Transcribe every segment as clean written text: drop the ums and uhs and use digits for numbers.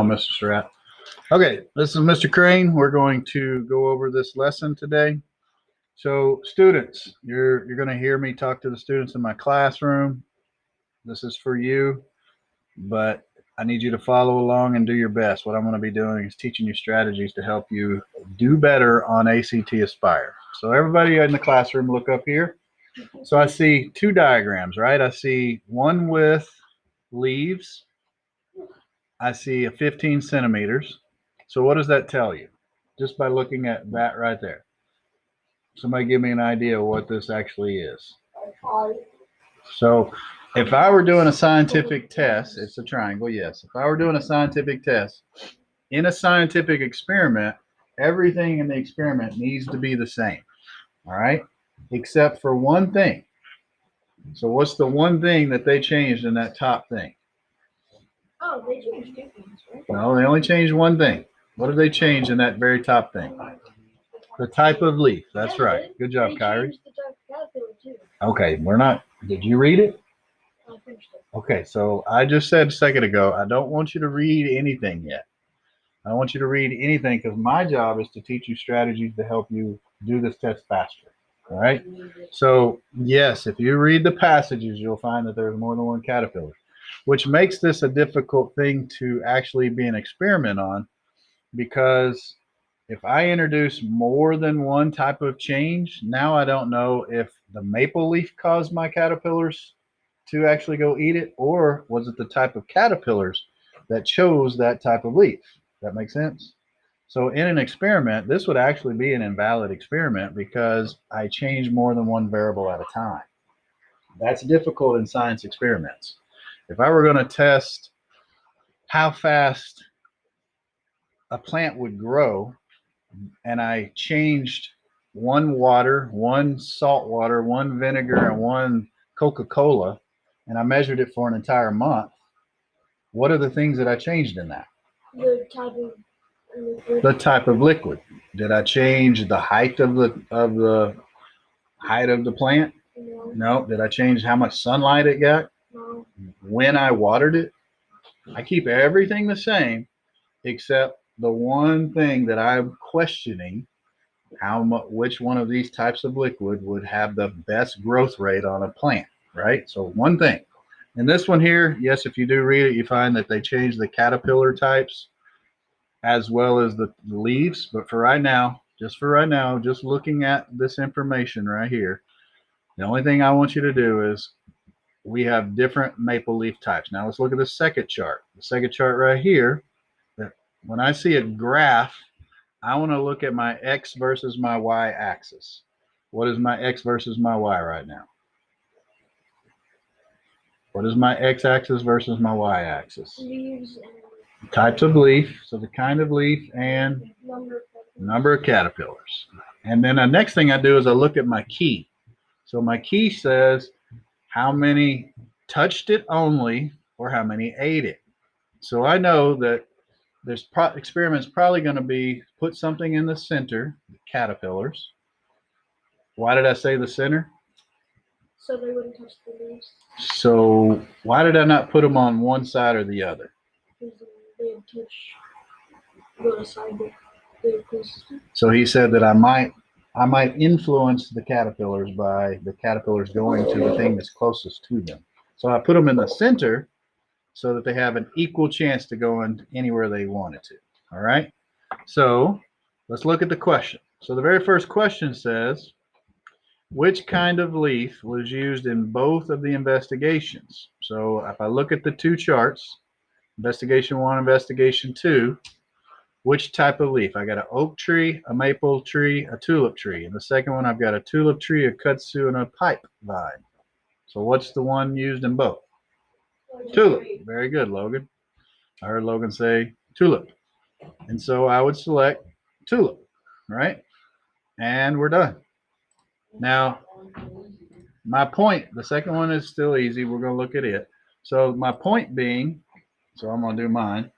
Mr. Surratt. Okay, this is Mr. Crane. We're going to go over this lesson today. So, students, you're going to hear me talk to the students in my classroom. This is for you, but I need you to follow along and do your best. What I'm going to be doing is teaching you strategies to help you do better on ACT Aspire. So, everybody in the classroom, look up here. So, I see two diagrams, right? I see one with leaves. I see a 15 centimeters. So what does that tell you? Just by looking at that right there. Somebody give me an idea of what this actually is. So if I were doing a scientific test, it's a triangle, yes. If I were doing a scientific test, in a scientific experiment, everything in the experiment needs to be the same, all right? Except for one thing. So what's the one thing that they changed in that top thing? Oh, they changed two things, right? No, they only changed one thing. What did they change in that very top thing? The type of leaf. That's right. Good job, Kyrie. The type of caterpillar too. Okay, we're not. Did you read it? I finished it. Okay, so I just said a second ago, I don't want you to read anything yet. I don't want you to read anything because my job is to teach you strategies to help you do this test faster. All right. So, yes, if you read the passages, you'll find that there's more than one caterpillar, which makes this a difficult thing to actually be an experiment on because if I introduce more than one type of change, now I don't know if the maple leaf caused my caterpillars to actually go eat it, or was it the type of caterpillars that chose that type of leaf? That makes sense? So in an experiment, this would actually be an invalid experiment because I change more than one variable at a time. That's difficult in science experiments. If I were going to test how fast a plant would grow, and I changed one water, one salt water, one vinegar, and one Coca-Cola, and I measured it for an entire month, what are the things that I changed in that? The type of liquid. The type of liquid. Did I change the height of the height of the plant? No. No. Did I change how much sunlight it got? No. When I watered it? I keep everything the same except the one thing that I'm questioning how much, which one of these types of liquid would have the best growth rate on a plant, right? So one thing. And this one here, yes, if you do read it, you find that they change the caterpillar types as well as the leaves. But for right now, just looking at this information right here, the only thing I want you to do is we have different maple leaf types. Now let's look at the second chart. The second chart right here, that when I see a graph, I want to look at my X versus my Y axis. What is my X versus my Y right now? What is my X axis versus my Y axis? Leaves and Types of leaf, so the kind of leaf and number of caterpillars. And then the next thing I do is I look at my key. So my key says how many touched it only or how many ate it. So I know that there's experiments probably going to be put something in the center, the caterpillars. Why did I say the center? so they wouldn't touch the leaves. So why did I not put them on one side or the other? Because they would touch the side that they're closest to. So he said that I might influence the caterpillars by the caterpillars going to the thing that's closest to them. So I put them in the center so that they have an equal chance to go in anywhere they wanted to. All right. So let's look at the question. So the very first question says, which kind of leaf was used in both of the investigations? So if I look at the two charts, investigation one, investigation two, which type of leaf? I got an oak tree, a maple tree, a tulip tree. In the second one, I've got a tulip tree, a kudzu, and a pipe vine. So what's the one used in both? Tulip. Very good, Logan. I heard Logan say tulip. And so I would select tulip, right? And we're done. Now, my point, the second one is still easy. We're going to look at it. So my point being, so I'm going to do mine,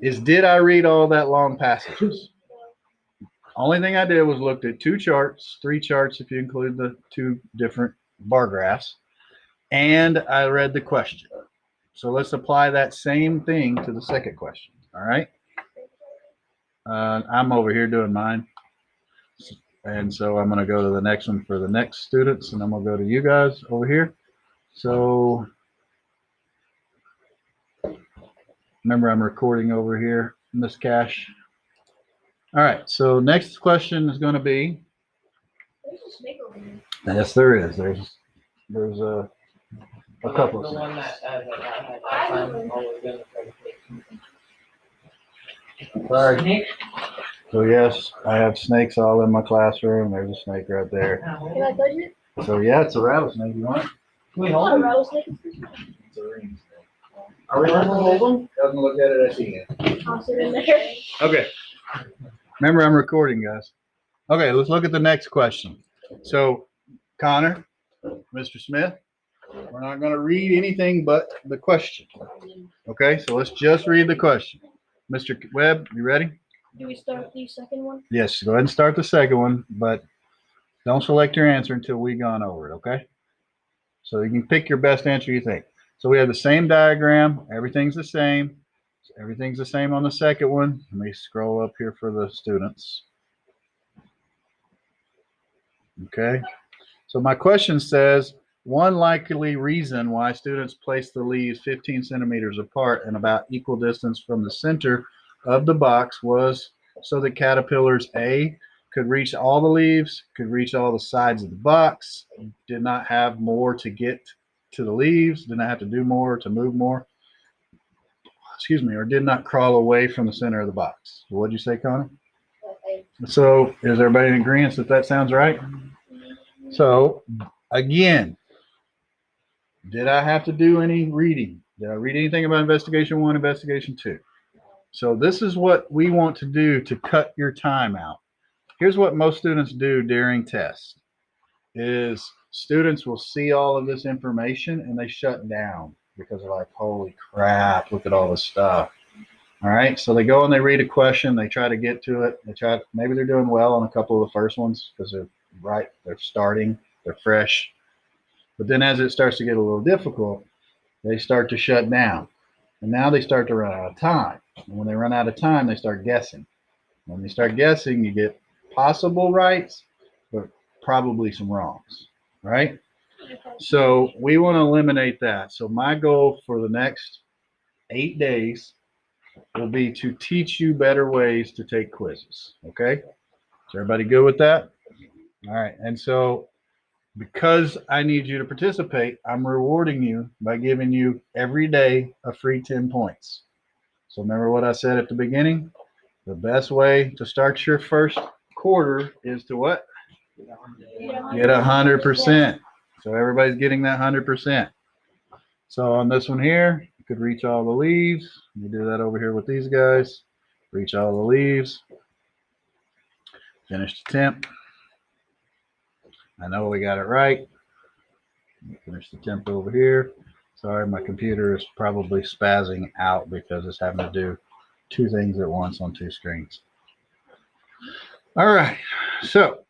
is did I read all that long passages? Only thing I did was looked at two charts, three charts if you include the two different bar graphs, and I read the question. So let's apply that same thing to the second question. All right. I'm over here doing mine. And so I'm going to go to the next one for the next students, and I'm going to go to you guys over here. So remember, I'm recording over here, Miss Cash. All right. So next question is going to be. There's a snake over here. Yes, there is. There's a couple The of one snakes. that I found always gonna try to take. Sorry. So yes, I have snakes all in my classroom. There's a snake right there. Can I touch it? So yeah, it's a rattlesnake. You want it? We It's not a hold rattlesnake. It's a ring snake. Are we allowed to hold them? Doesn't look at it as he is. Toss it in there. Okay. Remember, I'm recording, guys. Okay, let's look at the next question. So, Connor, Mr. Smith, we're not going to read anything but the question. Okay, so let's just read the question. Mr. Webb, you ready? Do we start the second one? Yes, go ahead and start the second one, but don't select your answer until we've gone over it, okay? So you can pick your best answer you think. So we have the same diagram. Everything's the same. Everything's the same on the second one. Let me scroll up here for the students. Okay. So my question says, one likely reason why students place the leaves 15 centimeters apart and about equal distance from the center of the box was so the caterpillars A could reach all the leaves, could reach all the sides of the box, did not have more to get to the leaves, did not have to do more to move more, excuse me, or did not crawl away from the center of the box. What'd you say, Connor? So is everybody in agreement that that sounds right? So again, did I have to do any reading? Did I read anything about investigation 1, investigation 2? So this is what we want to do to cut your time out. Here's what most students do during tests is students will see all of this information and they shut down because they're like, holy crap, look at all this stuff. All right. So they go and they read a question, they try to get to it. Maybe they're doing well on a couple of the first ones because they're starting, they're fresh. But then as it starts to get a little difficult, they start to shut down. And now they start to run out of time. And when they run out of time, they start guessing. When they start guessing, you get possible rights, but probably some wrongs, right? So we want to eliminate that. So my goal for the next 8 days will be to teach you better ways to take quizzes. Okay? Is everybody good with that? All right. And so because I need you to participate, I'm rewarding you by giving you every day a free 10 points. So remember what I said at the beginning? The best way to start your first quarter is to what? Get 100%. So everybody's getting that 100%. So on this one here, you could reach all the leaves. You do that over here with these guys. Reach all the leaves. Finish the temp. I know we got it right. Finish the temp over here. Sorry, my computer is probably spazzing out because it's having to do 2 things at once on 2 screens. All right, so